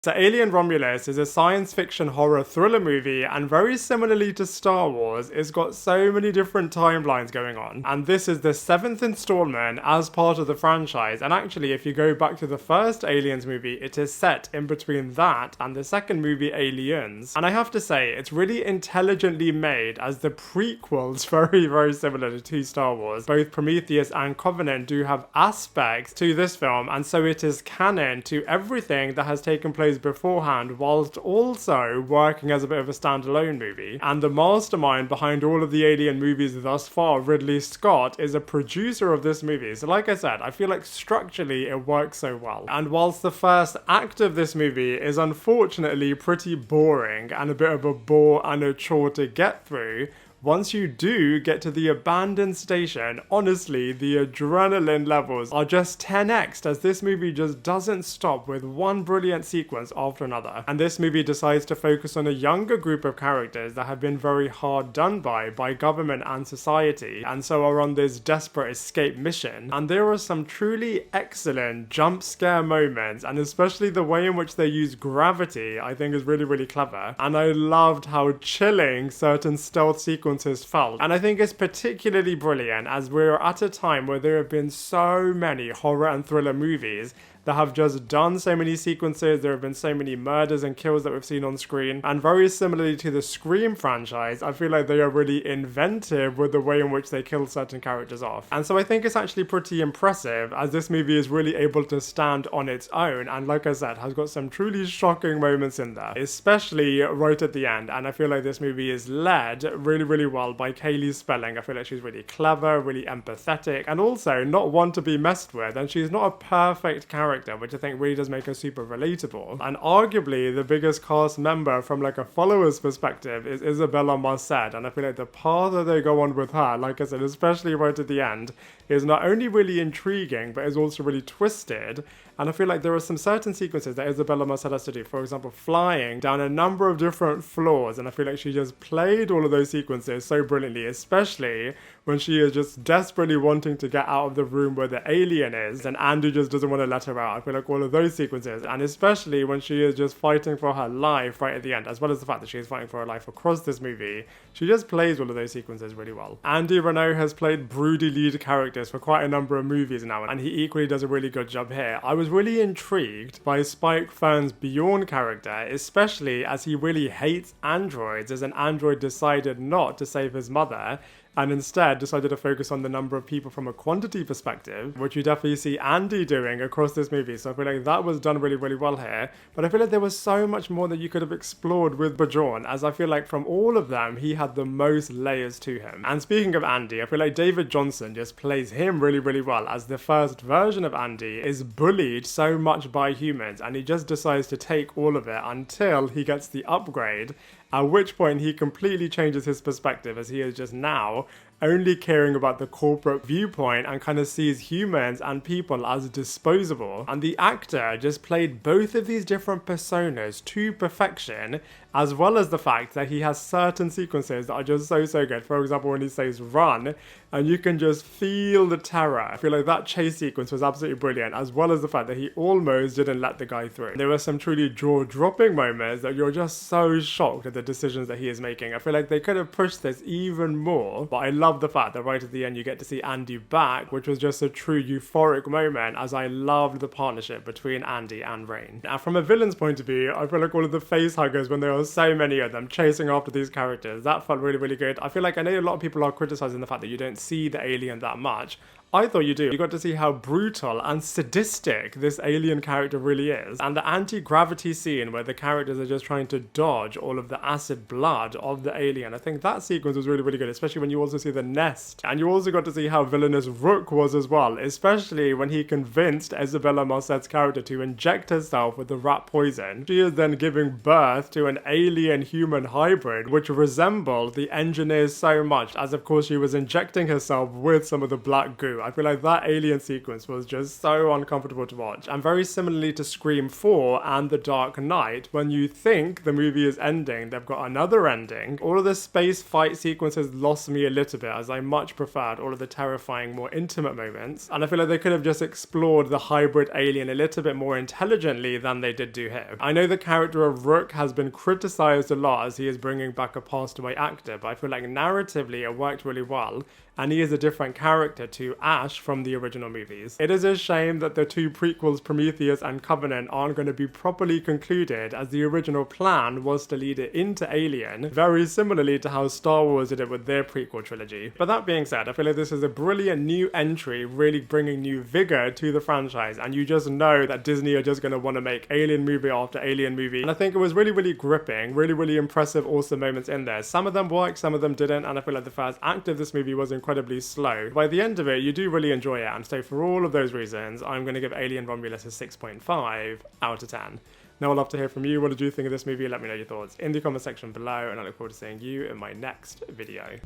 So Alien Romulus is a science fiction horror thriller movie, and very similarly to Star Wars, it's got so many different timelines going on. And this is the 7th installment as part of the franchise, and actually if you go back to the first Aliens movie, it is set in between that and the second movie Aliens. And I have to say, it's really intelligently made, as the prequels very similar to Star Wars. Both Prometheus and Covenant do have aspects to this film, and so it is canon to everything that has taken place beforehand, whilst also working as a bit of a standalone movie. And the mastermind behind all of the Alien movies thus far, Ridley Scott, is a producer of this movie. So like I said, I feel like structurally it works so well. And whilst the first act of this movie is unfortunately pretty boring and a bit of a bore and a chore to get through, once you do get to the abandoned station, honestly, the adrenaline levels are just 10x'd, as this movie just doesn't stop with one brilliant sequence after another. And this movie decides to focus on a younger group of characters that have been very hard done by government and society, and so are on this desperate escape mission. And there are some truly excellent jump scare moments, and especially the way in which they use gravity, I think is really clever. And I loved how chilling certain stealth sequences felt, and I think it's particularly brilliant as we're at a time where there have been so many horror and thriller movies that have just done so many sequences. There have been so many murders and kills that we've seen on screen, and very similarly to the Scream franchise, I feel like they are really inventive with the way in which they kill certain characters off. And so I think it's actually pretty impressive, as this movie is really able to stand on its own, and like I said, has got some truly shocking moments in there, especially right at the end. And I feel like this movie is led really well by Cailee's spelling. I feel like she's really clever, really empathetic, and also not one to be messed with, and she's not a perfect character, which I think really does make her super relatable. And arguably the biggest cast member from like a follower's perspective is Isabela Merced, and I feel like the path that they go on with her, like I said, especially right at the end, is not only really intriguing, but is also really twisted. And I feel like there are some certain sequences that Isabela Merced has to do, for example, flying down a number of different floors, and I feel like she just played all of those sequences so brilliantly, especially when she is just desperately wanting to get out of the room where the alien is, and Andy just doesn't want to let her out. I feel like all of those sequences, and especially when she is just fighting for her life right at the end, as well as the fact that she is fighting for her life across this movie, she just plays all of those sequences really well. Andy Renaux has played broody lead characters for quite a number of movies now, and he equally does a really good job here. I was really intrigued by Spike Fearn's Bjorn character, especially as he really hates androids, as an android decided not to save his mother, and instead decided to focus on the number of people from a quantity perspective, which you definitely see Andy doing across this movie. So I feel like that was done really well here. But I feel like there was so much more that you could have explored with Bjorn, as I feel like from all of them, he had the most layers to him. And speaking of Andy, I feel like David Jonsson just plays him really well, as the first version of Andy is bullied so much by humans, and he just decides to take all of it until he gets the upgrade, at which point he completely changes his perspective, as he is just now only caring about the corporate viewpoint and kind of sees humans and people as disposable. And the actor just played both of these different personas to perfection, as well as the fact that he has certain sequences that are just so good. For example, when he says run, and you can just feel the terror. I feel like that chase sequence was absolutely brilliant, as well as the fact that he almost didn't let the guy through. There were some truly jaw-dropping moments that you're just so shocked at the decisions that he is making. I feel like they could have pushed this even more, but I love the fact that right at the end you get to see Andy back, which was just a true euphoric moment, as I loved the partnership between Andy and Rain. Now, from a villain's point of view, I feel like all of the face huggers, when there are so many of them chasing after these characters, that felt really good. I feel like, I know a lot of people are criticizing the fact that you don't see the alien that much. I thought you do. You got to see how brutal and sadistic this alien character really is. And the anti-gravity scene where the characters are just trying to dodge all of the acid blood of the alien, I think that sequence was really good, especially when you also see the nest. And you also got to see how villainous Rook was as well, especially when he convinced Isabela Merced's character to inject herself with the rat poison. She is then giving birth to an alien-human hybrid, which resembled the engineers so much, as of course she was injecting herself with some of the black goo. 2, I feel like that alien sequence was just so uncomfortable to watch. And very similarly to Scream 4 and The Dark Knight, when you think the movie is ending, they've got another ending. All of the space fight sequences lost me a little bit, as I much preferred all of the terrifying, more intimate moments. And I feel like they could have just explored the hybrid alien a little bit more intelligently than they did do here. I know the character of Rook has been criticized a lot as he is bringing back a passed away actor, but I feel like narratively it worked really well, and he is a different character to Ash from the original movies. It is a shame that the two prequels, Prometheus and Covenant, aren't going to be properly concluded, as the original plan was to lead it into Alien, very similarly to how Star Wars did it with their prequel trilogy. But that being said, I feel like this is a brilliant new entry, really bringing new vigor to the franchise, and you just know that Disney are just going to want to make Alien movie after Alien movie. And I think it was really, really gripping, really, really impressive, awesome moments in there. Some of them worked, some of them didn't, and I feel like the first act of this movie was incredibly slow. By the end of it, you do really enjoy it, and so for all of those reasons, I'm going to give Alien Romulus a 6.5 out of 10. Now I'd love to hear from you. What did you think of this movie? Let me know your thoughts in the comment section below, and I look forward to seeing you in my next video.